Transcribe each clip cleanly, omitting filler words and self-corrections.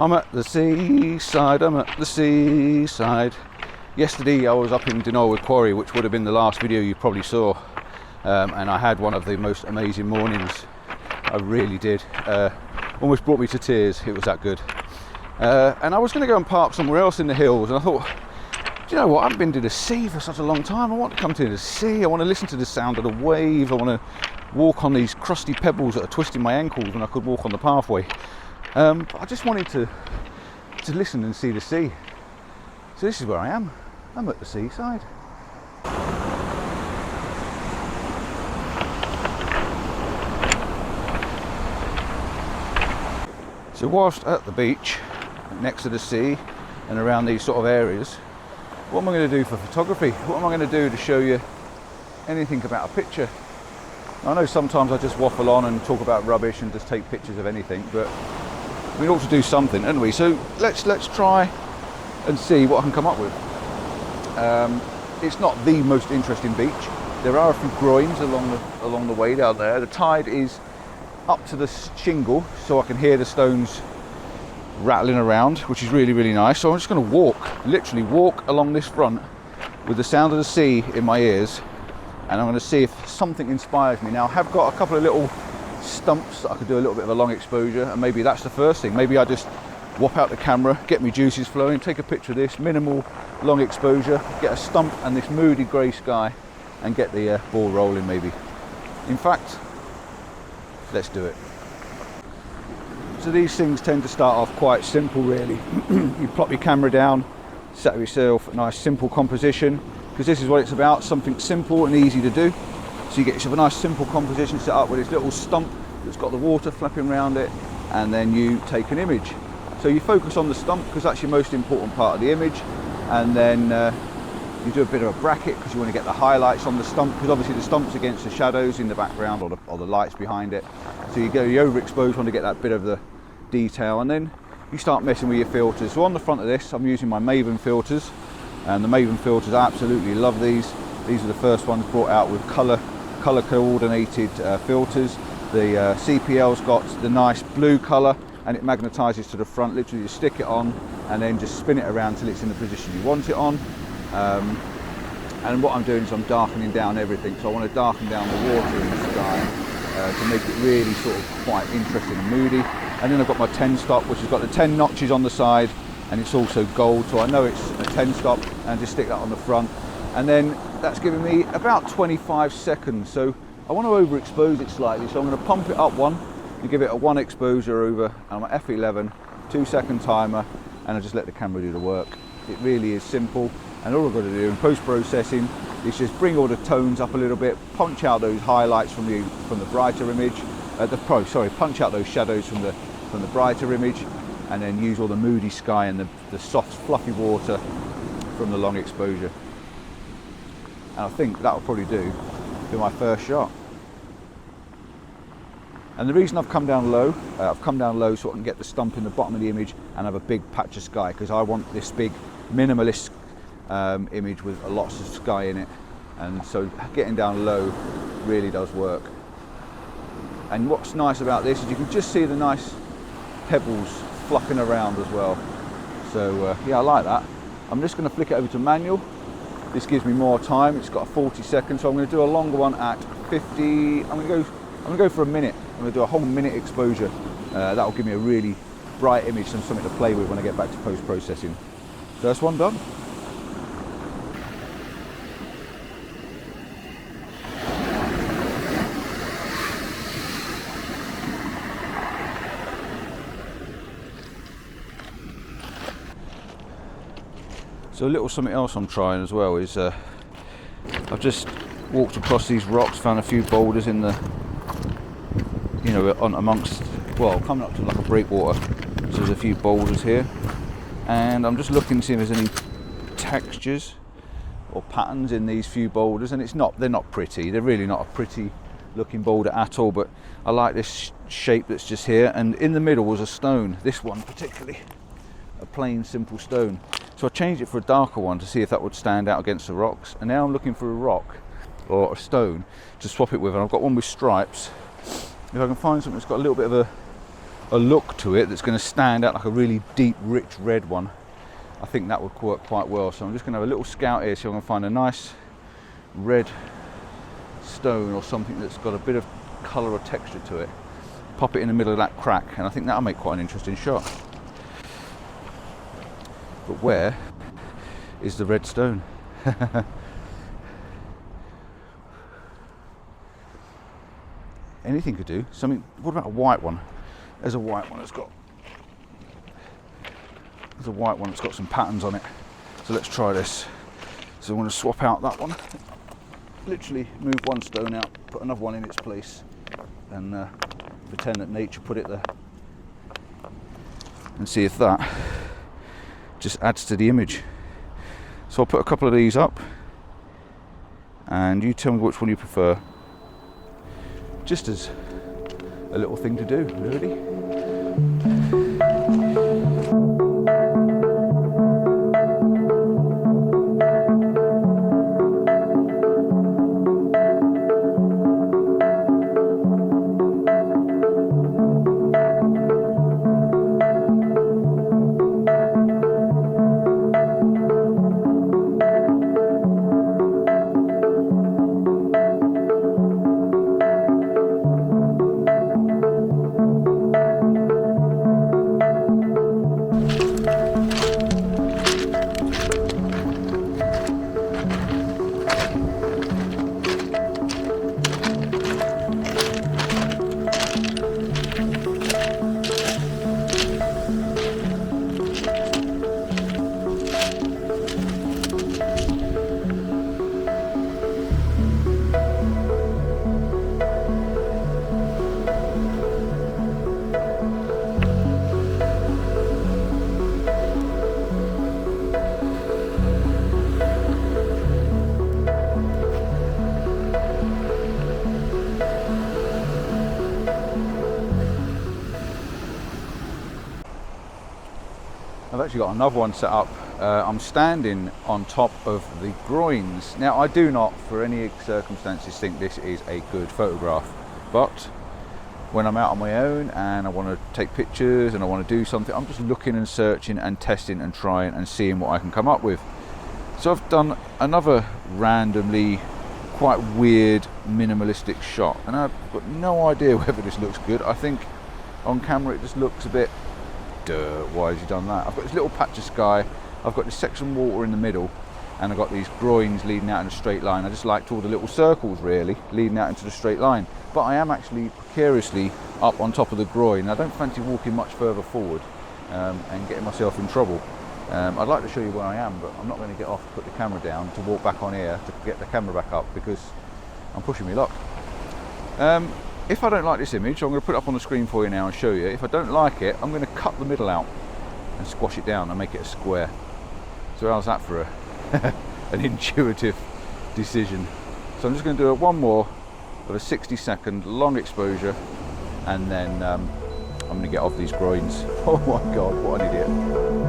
I'm at the seaside, I'm at the seaside. Yesterday I was up in Dinolwood Quarry, which would have been the last video you probably saw, and I had one of the most amazing mornings. I really did. Almost brought me to tears, it was that good. And I was going to go and park somewhere else in the hills, and I thought, do you know what, I haven't been to the sea for such a long time. I want to come to the sea, I want to listen to the sound of the wave, I want to walk on these crusty pebbles that are twisting my ankles when I could walk on the pathway. But I just wanted to listen and see the sea. So this is where I am. I'm at the seaside. So whilst at the beach, next to the sea and around these sort of areas, what am I going to do for photography? What am I going to do to show you anything about a picture? I know sometimes I just waffle on and talk about rubbish and just take pictures of anything, but we ought to do something, don't we? So let's try and see what I can come up with. It's not the most interesting beach. There are a few groins along the way down there. The tide is up to the shingle, so I can hear the stones rattling around, which is really, really nice. So I'm just going to literally walk along this front with the sound of the sea in my ears, and I'm going to see if something inspires me. Now I have got a couple of little stumps that I could do a little bit of a long exposure, and maybe that's the first thing. Maybe I just whop out the camera, get my juices flowing, take a picture of this, minimal long exposure, get a stump and this moody grey sky, and get the ball rolling maybe. In fact, let's do it. So these things tend to start off quite simple really. You plop your camera down, set yourself a nice simple composition, because this is what it's about, something simple and easy to do. So you get yourself a nice simple composition set up with this little stump that's got the water flapping around it, and then you take an image. So you focus on the stump because that's your most important part of the image, and then you do a bit of a bracket because you want to get the highlights on the stump, because obviously the stump's against the shadows in the background or the lights behind it. So you overexpose, want to get that bit of the detail, and then you start messing with your filters. So on the front of this I'm using my Maven filters, and the Maven filters, I absolutely love these. These are the first ones brought out with color coordinated filters. The CPL's got the nice blue color, and it magnetizes to the front. Literally you stick it on and then just spin it around till it's in the position you want it on. And what I'm doing is I'm darkening down everything. So I want to darken down the water in the sky to make it really sort of quite interesting and moody. And then I've got my 10 stop, which has got the 10 notches on the side, and it's also gold, so I know it's a 10 stop, and just stick that on the front. And then that's giving me about 25 seconds. So I want to overexpose it slightly, so I'm going to pump it up one and give it a 1 exposure over, and I'm at f11, 2-second timer, and I just let the camera do the work. It really is simple, and all I've got to do in post-processing is just bring all the tones up a little bit, punch out those highlights from the brighter image, punch out those shadows from the brighter image, and then use all the moody sky and the soft fluffy water from the long exposure. And I think that'll probably do for my first shot. And the reason I've come down low so I can get the stump in the bottom of the image and have a big patch of sky, because I want this big minimalist image with lots of sky in it, and so getting down low really does work. And what's nice about this is you can just see the nice pebbles fluffing around as well. So yeah, I like that. I'm just going to flick it over to manual. This gives me more time. It's got a 40 seconds, so I'm going to do a longer one at 50. I'm going to go for a minute. I'm going to do a whole minute exposure. That will give me a really bright image and something to play with when I get back to post-processing. First one done. So a little something else I'm trying as well is I've just walked across these rocks, found a few boulders in the, coming up to like a breakwater. So there's a few boulders here, and I'm just looking to see if there's any textures or patterns in these few boulders, and they're not pretty. They're really not a pretty looking boulder at all, but I like this shape that's just here, and in the middle was a stone, this one particularly, a plain simple stone. So I changed it for a darker one to see if that would stand out against the rocks, and now I'm looking for a rock or a stone to swap it with, and I've got one with stripes. If I can find something that's got a little bit of a a look to it that's going to stand out like a really deep, rich red one, I think that would work quite well. So I'm just going to have a little scout here, so I'm going to find a nice red stone or something that's got a bit of colour or texture to it. Pop it in the middle of that crack, and I think that'll make quite an interesting shot. But where is the red stone? Anything could do. Something. What about a white one? There's a white one that's got. There's a white one that's got some patterns on it. So let's try this. So I'm going to swap out that one. Literally move one stone out, put another one in its place, and pretend that nature put it there. And see if that just adds to the image. So I'll put a couple of these up, and you tell me which one you prefer. Just as a little thing to do, really. I've actually got another one set up. I'm standing on top of the groins. Now, I do not, for any circumstances, think this is a good photograph, but when I'm out on my own and I want to take pictures and I want to do something, I'm just looking and searching and testing and trying and seeing what I can come up with. So I've done another randomly quite weird minimalistic shot, and I've got no idea whether this looks good. I think on camera it just looks a bit, duh, why has he done that? I've got this little patch of sky, I've got this section of water in the middle, and I've got these groins leading out in a straight line. I just liked all the little circles really leading out into the straight line, but I am actually precariously up on top of the groin. I don't fancy walking much further forward and getting myself in trouble. I'd like to show you where I am, but I'm not going to get off, put the camera down to walk back on here to get the camera back up because I'm pushing my luck. If I don't like this image, I'm going to put it up on the screen for you now and show you. If I don't like it, I'm going to cut the middle out and squash it down and make it a square. So how's that for an intuitive decision? So I'm just going to do one more of a 60-second long exposure, and then I'm going to get off these groins. Oh my god, what an idiot.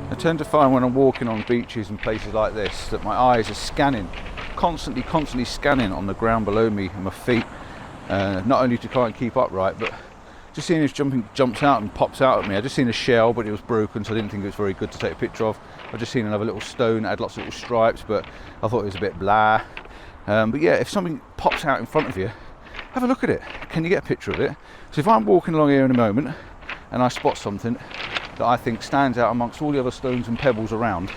I tend to find when I'm walking on beaches and places like this that my eyes are scanning, constantly scanning on the ground below me and my feet, not only to try and keep upright, but just seeing this jumps out and pops out at me. I just seen a shell, but it was broken, so I didn't think it was very good to take a picture of. I've just seen another little stone that had lots of little stripes, but I thought it was a bit blah. But yeah, if something pops out in front of you, have a look at it. Can you get a picture of it? So if I'm walking along here in a moment and I spot something that I think stands out amongst all the other stones and pebbles around,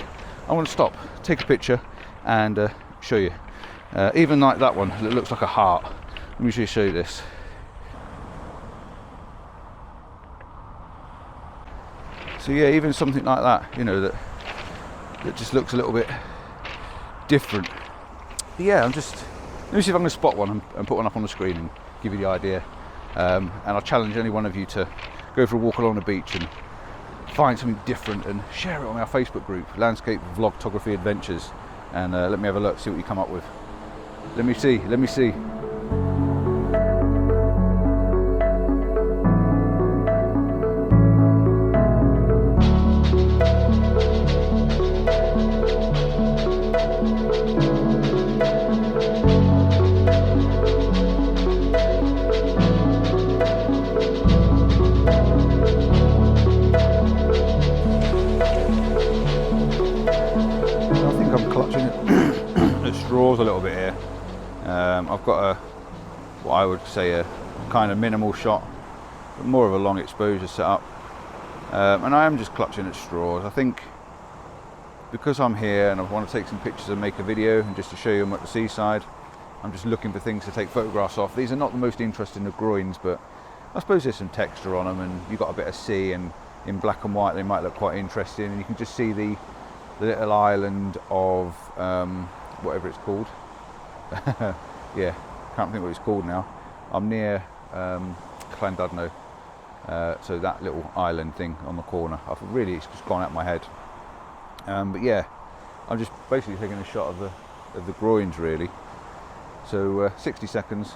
I want to stop, take a picture and show you. Even like that one that looks like a heart. Let me just show you this. So yeah, even something like that, you know, that just looks a little bit different. But yeah, let me see if I can spot one and put one up on the screen and give you the idea. And I'll challenge any one of you to go for a walk along the beach and find something different and share it on our Facebook group, Landscape Vlogtography Adventures, and let me have a look, see what you come up with. Let me see. Straws a little bit here. I've got what I would say a kind of minimal shot, but more of a long exposure setup, and I am just clutching at straws. I think because I'm here and I want to take some pictures and make a video and just to show you them at the seaside, I'm just looking for things to take photographs of. These are not the most interesting of groins, but I suppose there's some texture on them, and you've got a bit of sea, and in black and white they might look quite interesting, and you can just see the little island of whatever it's called. Yeah, can't think what it's called now. I'm near Llandudno, so that little island thing on the corner. It's just gone out of my head. But yeah, I'm just basically taking a shot of the groins really. So 60 seconds,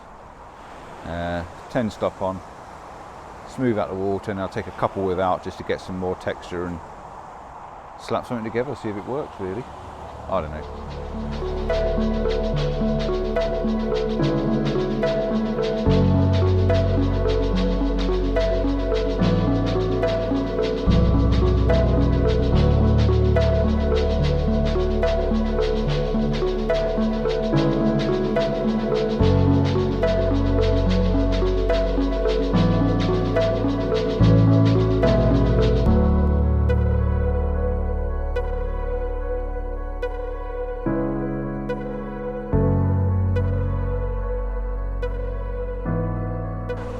10 stop on, smooth out the water, and I'll take a couple without just to get some more texture and slap something together, see if it works really. I don't know.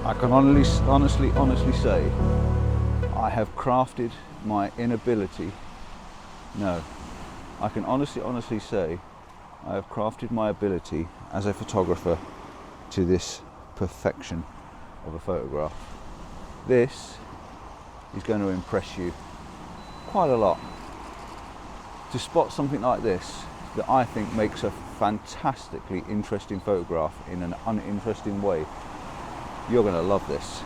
I can honestly say I have crafted my inability. No, I can honestly say I have crafted my ability as a photographer to this perfection of a photograph. This is going to impress you quite a lot. To spot something like this that I think makes a fantastically interesting photograph in an uninteresting way, you're going to love this.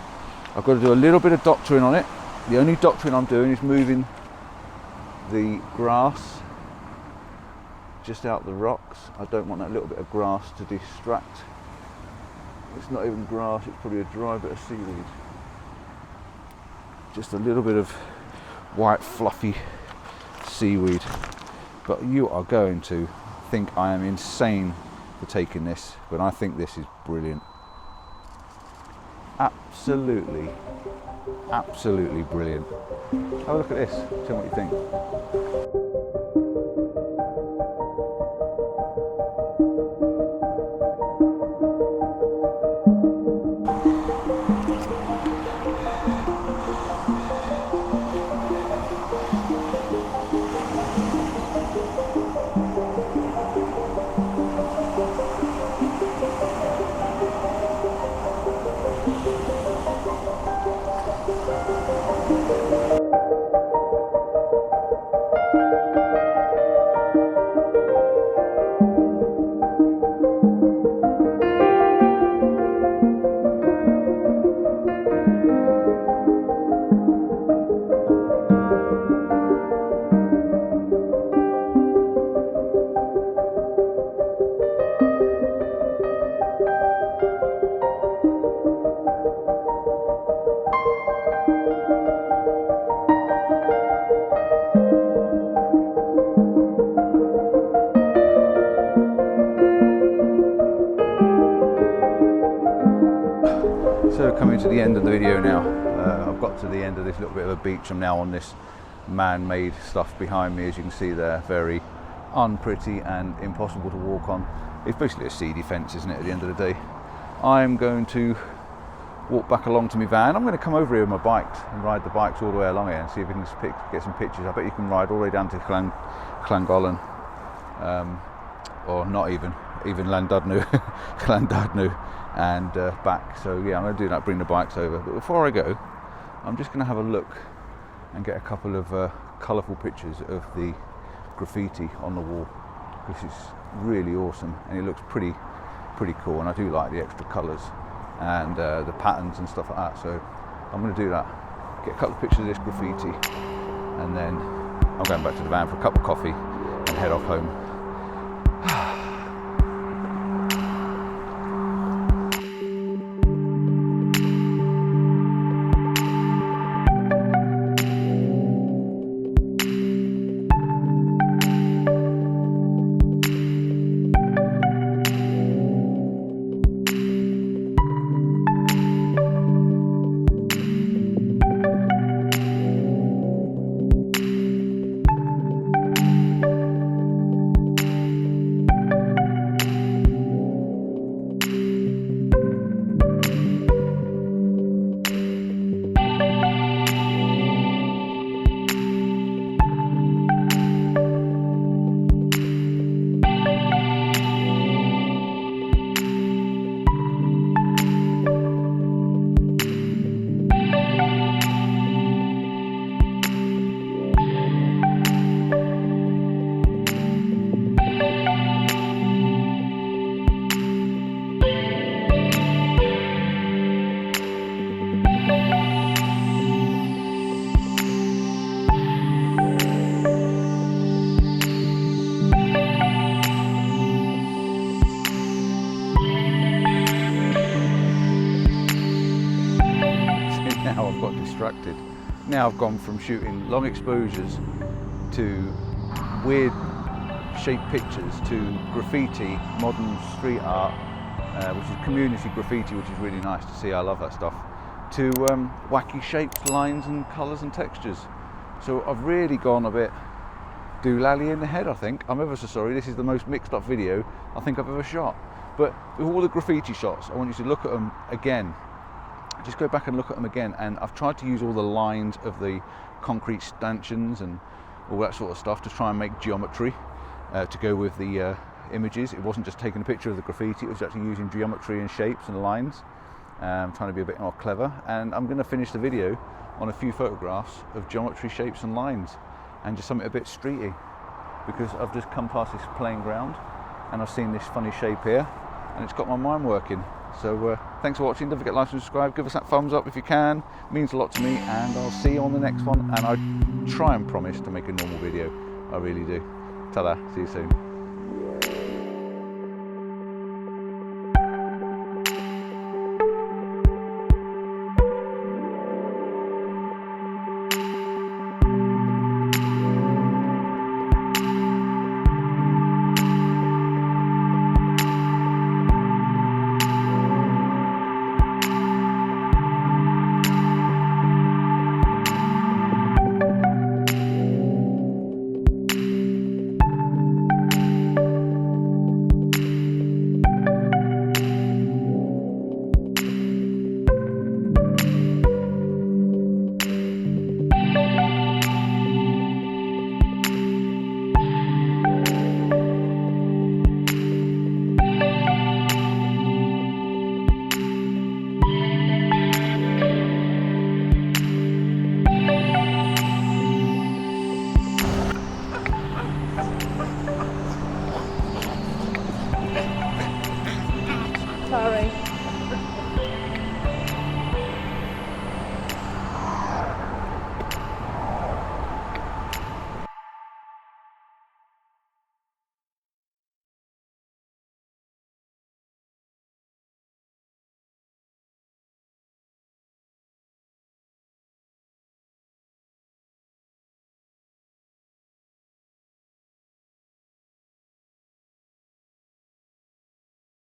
I've got to do a little bit of doctoring on it. The only doctoring I'm doing is moving the grass just out the rocks. I don't want that little bit of grass to distract. It's not even grass, it's probably a dry bit of seaweed. Just a little bit of white fluffy seaweed. But you are going to think I am insane for taking this, but I think this is brilliant. Absolutely brilliant. Have a look at this, tell me what you think. So coming to the end of the video now, I've got to the end of this little bit of a beach. I'm now on this man-made stuff behind me, as you can see there, very unpretty and impossible to walk on. It's basically a seedy fence, isn't it, at the end of the day. I'm going to walk back along to my van. I'm going to come over here with my bikes and ride the bikes all the way along here and see if we can get some pictures. I bet you can ride all the way down to Llangollen, or not even Llandudno, Llandudno, and back. So yeah, I'm going to do that, bring the bikes over. But before I go, I'm just going to have a look and get a couple of colourful pictures of the graffiti on the wall. This is really awesome and it looks pretty cool, and I do like the extra colours and the patterns and stuff like that. So I'm going to do that, get a couple of pictures of this graffiti, and then I'm going back to the van for a cup of coffee and head off home. Now I've got distracted. Now I've gone from shooting long exposures to weird shaped pictures to graffiti, modern street art, which is community graffiti, which is really nice to see. I love that stuff. To wacky shapes, lines and colours and textures. So I've really gone a bit doolally in the head, I think. I'm ever so sorry. This is the most mixed up video I think I've ever shot. But with all the graffiti shots, I want you to look at them again. Just go back and look at them again, and I've tried to use all the lines of the concrete stanchions and all that sort of stuff to try and make geometry to go with the images. It wasn't just taking a picture of the graffiti, it was actually using geometry and shapes and lines, trying to be a bit more clever. And I'm going to finish the video on a few photographs of geometry, shapes and lines, and just something a bit streety, because I've just come past this plain ground and I've seen this funny shape here and it's got my mind working. So thanks for watching. Don't forget to like and subscribe, give us that thumbs up if you can, it means a lot to me, and I'll see you on the next one. And I try and promise to make a normal video, I really do. Ta-da, see you soon.